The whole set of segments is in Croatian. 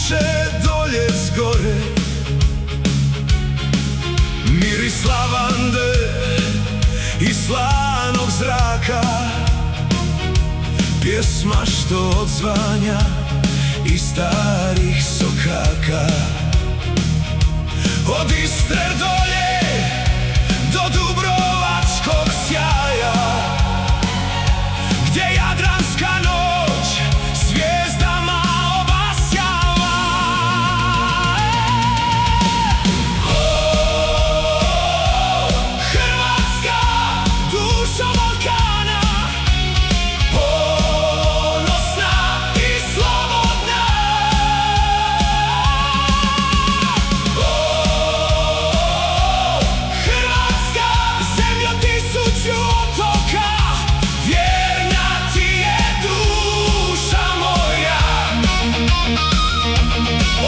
diše dolje s gore, miris lavande i slanog zraka, pjesma što odzvanja iz starih sokaka. Od Istre dolje do dubrovačkog sjaja, gdje jadranska noć zvijezdama obasjava. Hrvatska, dušo Balkana, ponosna i slobodna. Hrvatska, zemljo tisuću otoka, vjerna ti je duša moja.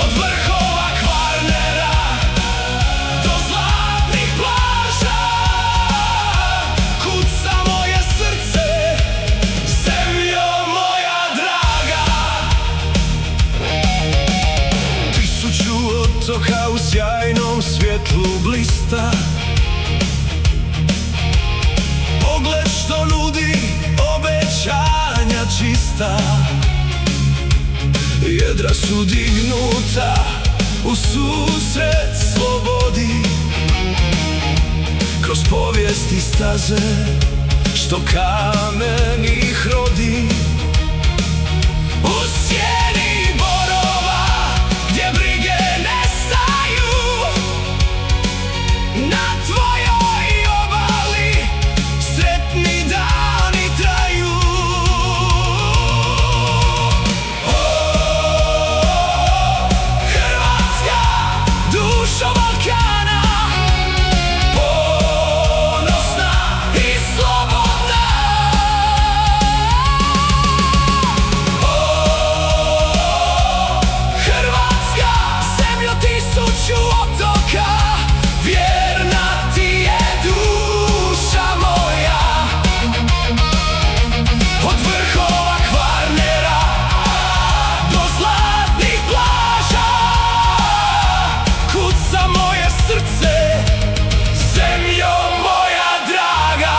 Od vrhova Kvarnera do zlatnih plaža kuca moje srce, zemljo moja draga. Tisuću otoka u sjajnom svjetlu blista, pogled što nudi obećanja čista. Jedra su dignuta u susret slobodi, kroz povijesti staze što kamen ih rodi. U sjeni borova gdje brige nestaju, na tvojoj obali sretni dani traju. Hrvatska, dušo Balkana, ponosna i slobodna. Hrvatska, zemljo tisuću otoka, vjerna ti je duša moja. Od vrhova Kvarnera do zlatnih plaža kuca moje srce, zemljo moja draga.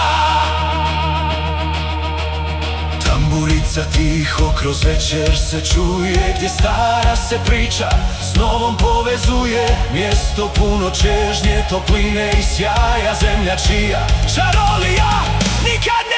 Tamburica tiho kroz večer se čuje, gdje stara se priča s novom povezuje. Mjesto puno čežnje, topline i sjaja, zemlja čija čarolija nikad